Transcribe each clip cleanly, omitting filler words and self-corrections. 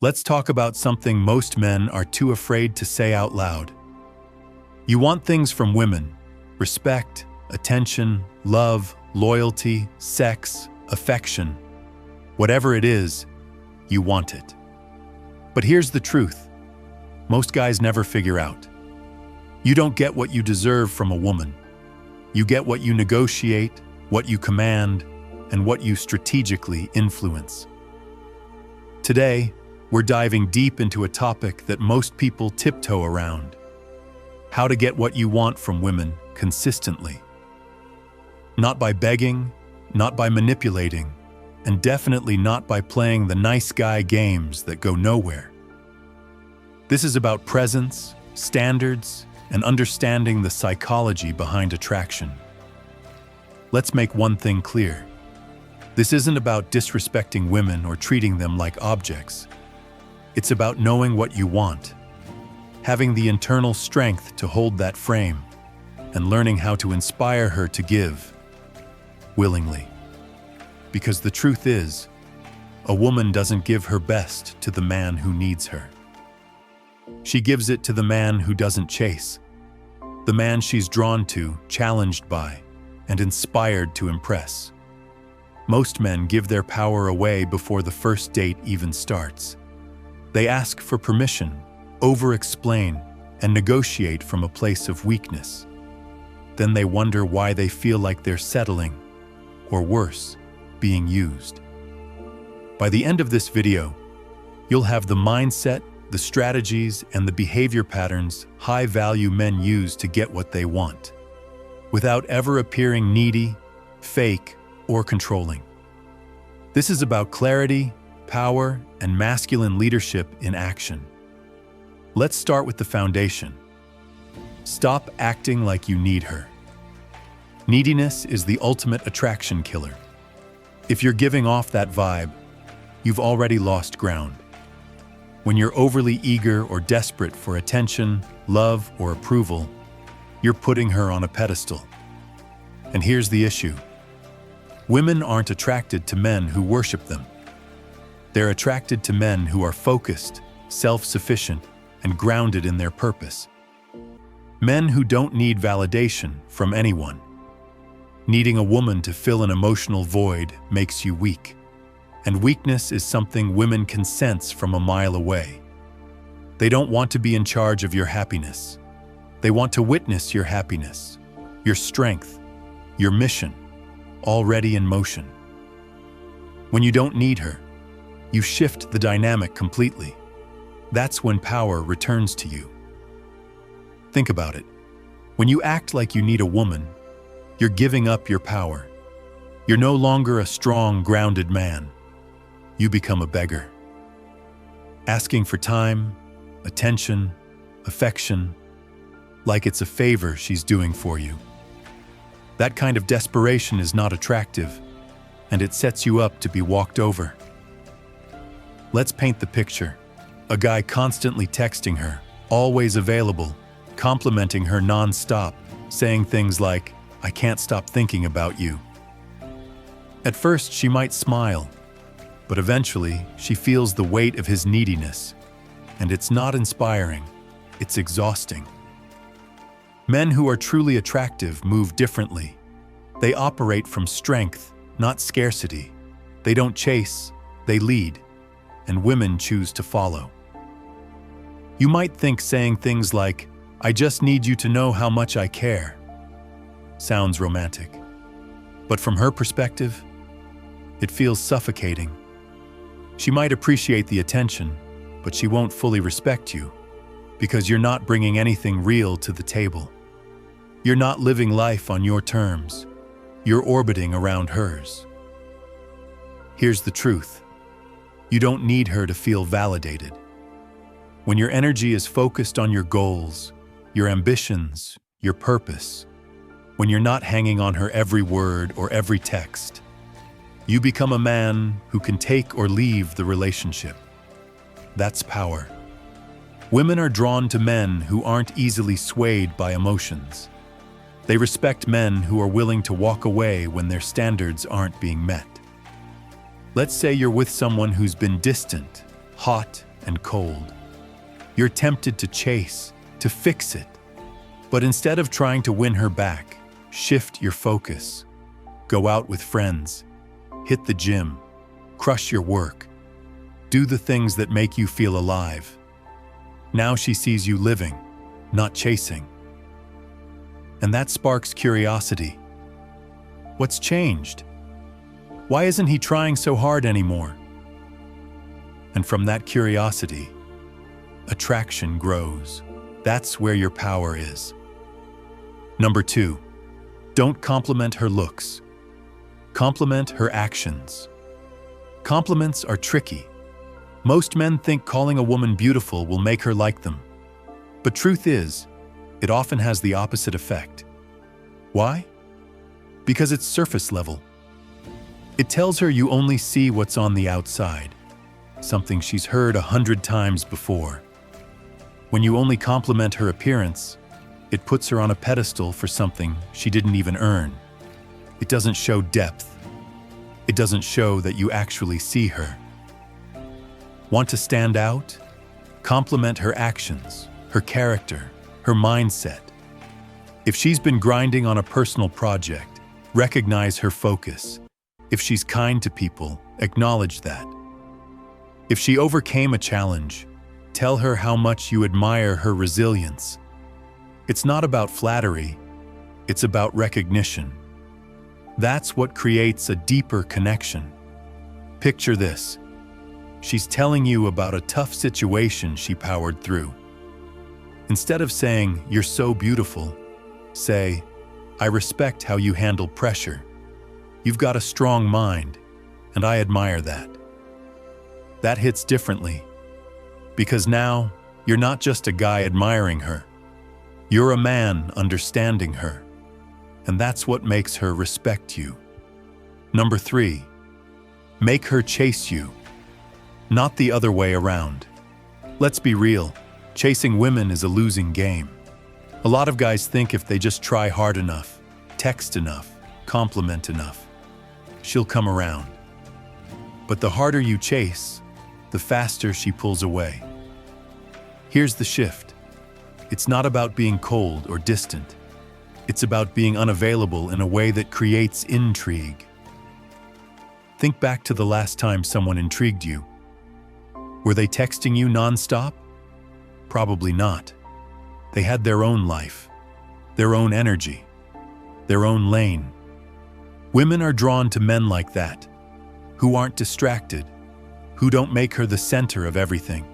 Let's talk about something most men are too afraid to say out loud. You want things from women: respect, attention, love, loyalty, sex, affection. Whatever it is, you want it. But here's the truth. Most guys never figure out. You don't get what you deserve from a woman. You get what you negotiate, what you command, and what you strategically influence. Today, we're diving deep into a topic that most people tiptoe around: how to get what you want from women consistently. Not by begging, not by manipulating, and definitely not by playing the nice guy games that go nowhere. This is about presence, standards, and understanding the psychology behind attraction. Let's make one thing clear. This isn't about disrespecting women or treating them like objects. It's about knowing what you want, having the internal strength to hold that frame, and learning how to inspire her to give willingly. Because the truth is, a woman doesn't give her best to the man who needs her. She gives it to the man who doesn't chase, the man she's drawn to, challenged by, and inspired to impress. Most men give their power away before the first date even starts. They ask for permission, over-explain, and negotiate from a place of weakness. Then they wonder why they feel like they're settling, or worse, being used. By the end of this video, you'll have the mindset, the strategies, and the behavior patterns high-value men use to get what they want, without ever appearing needy, fake, or controlling. This is about clarity, power, and masculine leadership in action. Let's start with the foundation. Stop acting like you need her. Neediness is the ultimate attraction killer. If you're giving off that vibe, you've already lost ground. When you're overly eager or desperate for attention, love, or approval, you're putting her on a pedestal. And here's the issue. Women aren't attracted to men who worship them. They're attracted to men who are focused, self-sufficient, and grounded in their purpose. Men who don't need validation from anyone. Needing a woman to fill an emotional void makes you weak. And weakness is something women can sense from a mile away. They don't want to be in charge of your happiness. They want to witness your happiness, your strength, your mission, already in motion. When you don't need her, you shift the dynamic completely. That's when power returns to you. Think about it. When you act like you need a woman, you're giving up your power. You're no longer a strong, grounded man. You become a beggar. Asking for time, attention, affection, like it's a favor she's doing for you. That kind of desperation is not attractive, and it sets you up to be walked over. Let's paint the picture. A guy constantly texting her, always available, complimenting her non-stop, saying things like, "I can't stop thinking about you." At first, she might smile, but eventually, she feels the weight of his neediness, and it's not inspiring, it's exhausting. Men who are truly attractive move differently. They operate from strength, not scarcity. They don't chase, they lead, and women choose to follow. You might think saying things like, "I just need you to know how much I care," sounds romantic. But from her perspective, it feels suffocating. She might appreciate the attention, but she won't fully respect you, because you're not bringing anything real to the table. You're not living life on your terms. You're orbiting around hers. Here's the truth. You don't need her to feel validated. When your energy is focused on your goals, your ambitions, your purpose, when you're not hanging on her every word or every text, you become a man who can take or leave the relationship. That's power. Women are drawn to men who aren't easily swayed by emotions. They respect men who are willing to walk away when their standards aren't being met. Let's say you're with someone who's been distant, hot, and cold. You're tempted to chase, to fix it. But instead of trying to win her back, shift your focus. Go out with friends, hit the gym, crush your work. Do the things that make you feel alive. Now she sees you living, not chasing. And that sparks curiosity. What's changed? Why isn't he trying so hard anymore? And from that curiosity, attraction grows. That's where your power is. Number 2, don't compliment her looks. Compliment her actions. Compliments are tricky. Most men think calling a woman beautiful will make her like them. But truth is, it often has the opposite effect. Why? Because it's surface level. It tells her you only see what's on the outside, something she's heard 100 times before. When you only compliment her appearance, it puts her on a pedestal for something she didn't even earn. It doesn't show depth. It doesn't show that you actually see her. Want to stand out? Compliment her actions, her character, her mindset. If she's been grinding on a personal project, recognize her focus. If she's kind to people, acknowledge that. If she overcame a challenge, tell her how much you admire her resilience. It's not about flattery, it's about recognition. That's what creates a deeper connection. Picture this. She's telling you about a tough situation she powered through. Instead of saying, "You're so beautiful," say, "I respect how you handle pressure. You've got a strong mind, and I admire that." That hits differently, because now you're not just a guy admiring her. You're a man understanding her, and that's what makes her respect you. Number 3, make her chase you, not the other way around. Let's be real, chasing women is a losing game. A lot of guys think if they just try hard enough, text enough, compliment enough, she'll come around. But the harder you chase, the faster she pulls away. Here's the shift. It's not about being cold or distant. It's about being unavailable in a way that creates intrigue. Think back to the last time someone intrigued you. Were they texting you nonstop? Probably not. They had their own life, their own energy, their own lane. Women are drawn to men like that, who aren't distracted, who don't make her the center of everything.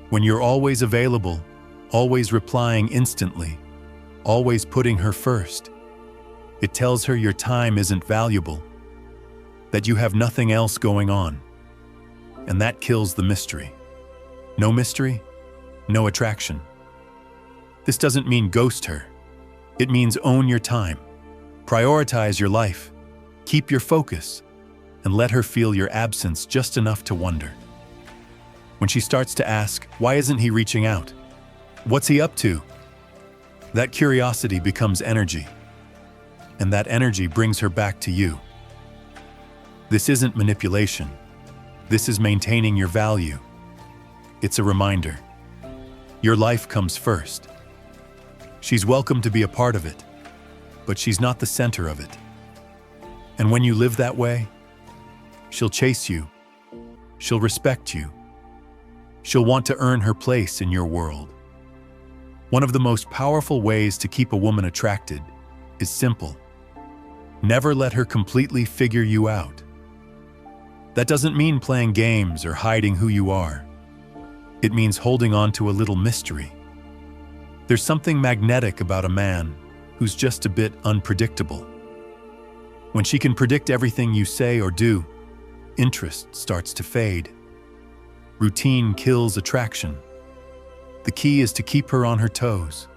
When you're always available, always replying instantly, always putting her first, it tells her your time isn't valuable, that you have nothing else going on. And that kills the mystery. No mystery, no attraction. This doesn't mean ghost her. It means own your time, prioritize your life, keep your focus, and let her feel your absence just enough to wonder. When she starts to ask, "Why isn't he reaching out? What's he up to?" that curiosity becomes energy, and that energy brings her back to you. This isn't manipulation. This is maintaining your value. It's a reminder. Your life comes first. She's welcome to be a part of it, but she's not the center of it. And when you live that way, she'll chase you. She'll respect you. She'll want to earn her place in your world. One of the most powerful ways to keep a woman attracted is simple. Never let her completely figure you out. That doesn't mean playing games or hiding who you are. It means holding on to a little mystery. There's something magnetic about a man who's just a bit unpredictable. When she can predict everything you say or do, interest starts to fade. Routine kills attraction. The key is to keep her on her toes.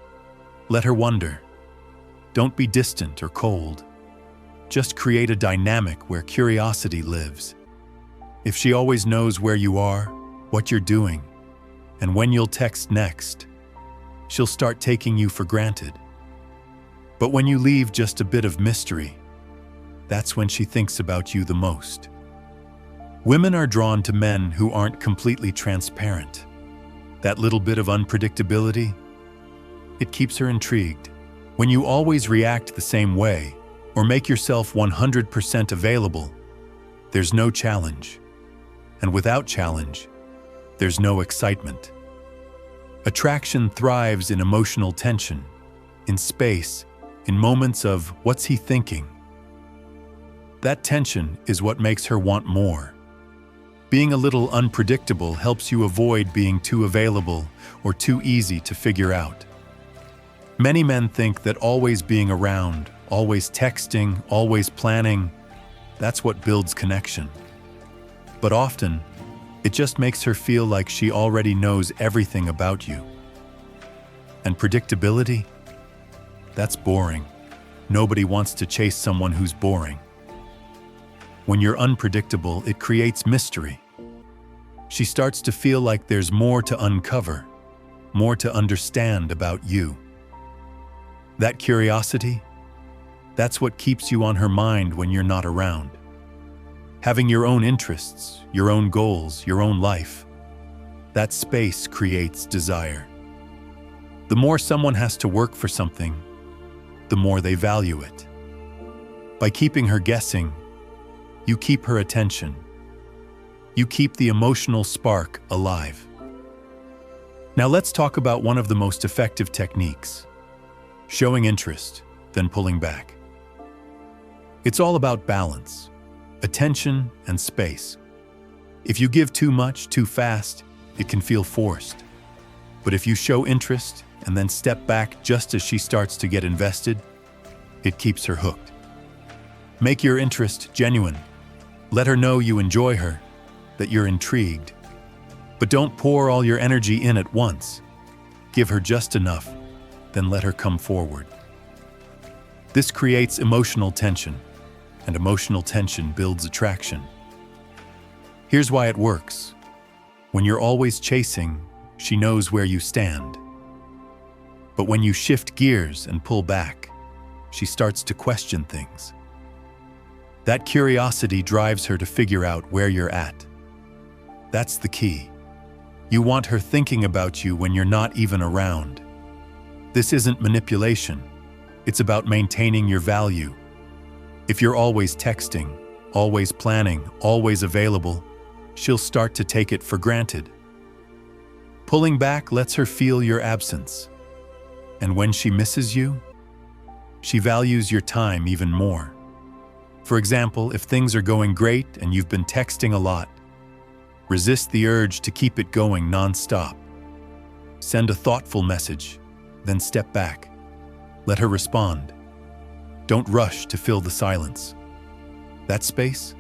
Let her wonder. Don't be distant or cold. Just create a dynamic where curiosity lives. If she always knows where you are, what you're doing, and when you'll text next, she'll start taking you for granted. But when you leave just a bit of mystery, that's when she thinks about you the most. Women are drawn to men who aren't completely transparent. That little bit of unpredictability, it keeps her intrigued. When you always react the same way or make yourself 100% available, there's no challenge. And without challenge, there's no excitement. Attraction thrives in emotional tension, in space, in moments of what's he thinking? That tension is what makes her want more. Being a little unpredictable helps you avoid being too available or too easy to figure out. Many men think that always being around, always texting, always planning, that's what builds connection. But often, it just makes her feel like she already knows everything about you. And predictability? That's boring. Nobody wants to chase someone who's boring. When you're unpredictable, it creates mystery. She starts to feel like there's more to uncover, more to understand about you. That curiosity, that's what keeps you on her mind when you're not around. Having your own interests, your own goals, your own life, that space creates desire. The more someone has to work for something, the more they value it. By keeping her guessing, you keep her attention. You keep the emotional spark alive. Now let's talk about one of the most effective techniques: showing interest, then pulling back. It's all about balance, attention, and space. If you give too much, too fast, it can feel forced. But if you show interest and then step back just as she starts to get invested, it keeps her hooked. Make your interest genuine. Let her know you enjoy her, that you're intrigued. But don't pour all your energy in at once. Give her just enough, then let her come forward. This creates emotional tension, and emotional tension builds attraction. Here's why it works. When you're always chasing, she knows where you stand. But when you shift gears and pull back, she starts to question things. That curiosity drives her to figure out where you're at. That's the key. You want her thinking about you when you're not even around. This isn't manipulation. It's about maintaining your value. If you're always texting, always planning, always available, she'll start to take it for granted. Pulling back lets her feel your absence. And when she misses you, she values your time even more. For example, if things are going great and you've been texting a lot, resist the urge to keep it going nonstop. Send a thoughtful message, then step back. Let her respond. Don't rush to fill the silence. That space?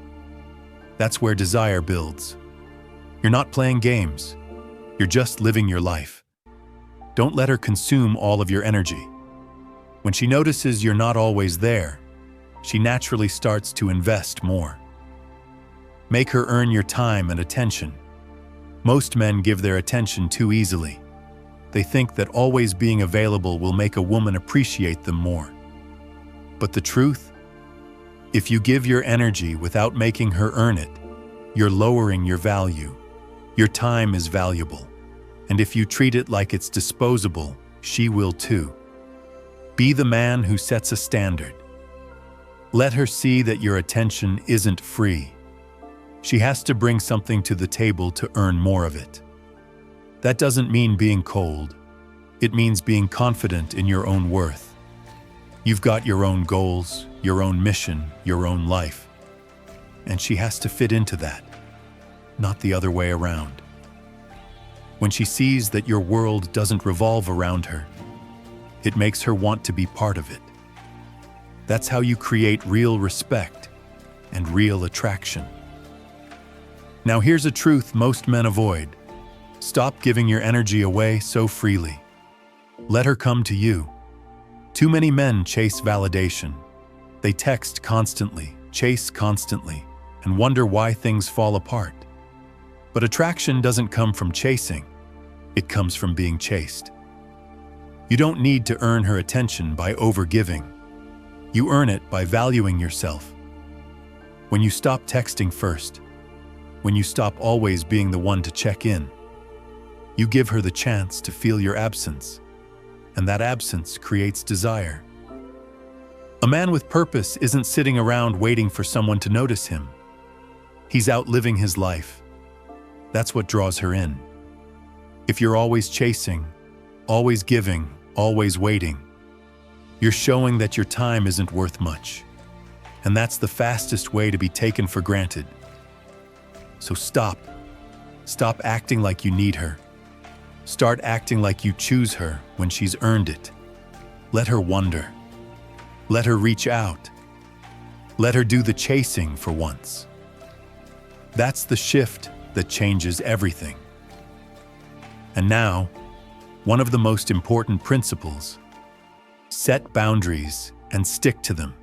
That's where desire builds. You're not playing games. You're just living your life. Don't let her consume all of your energy. When she notices you're not always there, she naturally starts to invest more. Make her earn your time and attention. Most men give their attention too easily. They think that always being available will make a woman appreciate them more. But the truth? If you give your energy without making her earn it, you're lowering your value. Your time is valuable. And if you treat it like it's disposable, she will too. Be the man who sets a standard. Let her see that your attention isn't free. She has to bring something to the table to earn more of it. That doesn't mean being cold. It means being confident in your own worth. You've got your own goals, your own mission, your own life. And she has to fit into that, not the other way around. When she sees that your world doesn't revolve around her, it makes her want to be part of it. That's how you create real respect and real attraction. Now here's a truth most men avoid. Stop giving your energy away so freely. Let her come to you. Too many men chase validation. They text constantly, chase constantly, and wonder why things fall apart. But attraction doesn't come from chasing. It comes from being chased. You don't need to earn her attention by overgiving. You earn it by valuing yourself. When you stop texting first, when you stop always being the one to check in. You give her the chance to feel your absence, and that absence creates desire. A man with purpose isn't sitting around waiting for someone to notice him. He's out living his life. That's what draws her in. If you're always chasing, always giving, always waiting, you're showing that your time isn't worth much. And that's the fastest way to be taken for granted. So stop. Stop acting like you need her. Start acting like you choose her when she's earned it. Let her wonder. Let her reach out. Let her do the chasing for once. That's the shift that changes everything. And now, one of the most important principles: set boundaries and stick to them.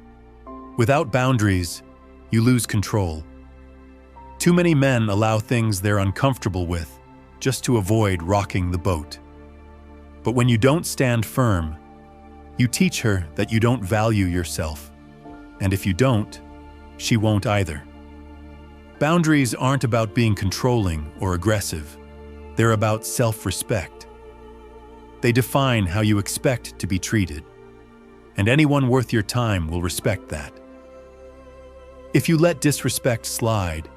Without boundaries, you lose control. Too many men allow things they're uncomfortable with just to avoid rocking the boat. But when you don't stand firm, you teach her that you don't value yourself. And if you don't, she won't either. Boundaries aren't about being controlling or aggressive. They're about self-respect. They define how you expect to be treated. And anyone worth your time will respect that. If you let disrespect slide,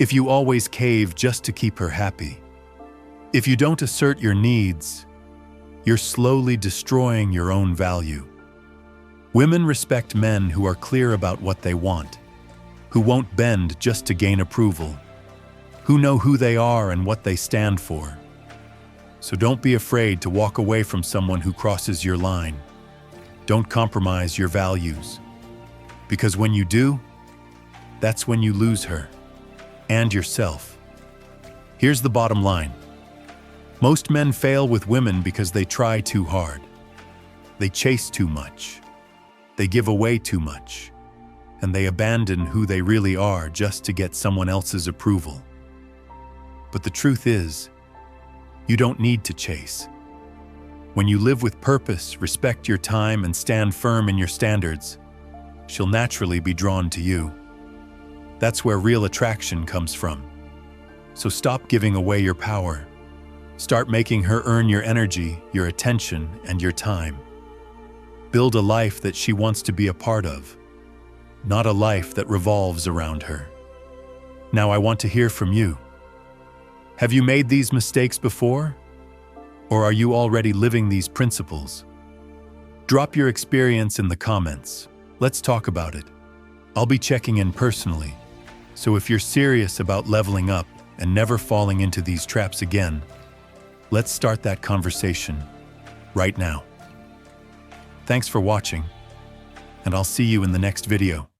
if you always cave just to keep her happy, if you don't assert your needs, you're slowly destroying your own value. Women respect men who are clear about what they want, who won't bend just to gain approval, who know who they are and what they stand for. So don't be afraid to walk away from someone who crosses your line. Don't compromise your values, because when you do, that's when you lose her and yourself. Here's the bottom line. Most men fail with women because they try too hard. They chase too much. They give away too much. And they abandon who they really are just to get someone else's approval. But the truth is, you don't need to chase. When you live with purpose, respect your time, and stand firm in your standards, she'll naturally be drawn to you. That's where real attraction comes from. So stop giving away your power. Start making her earn your energy, your attention, and your time. Build a life that she wants to be a part of, not a life that revolves around her. Now I want to hear from you. Have you made these mistakes before? Or are you already living these principles? Drop your experience in the comments. Let's talk about it. I'll be checking in personally. So if you're serious about leveling up and never falling into these traps again, let's start that conversation right now. Thanks for watching, and I'll see you in the next video.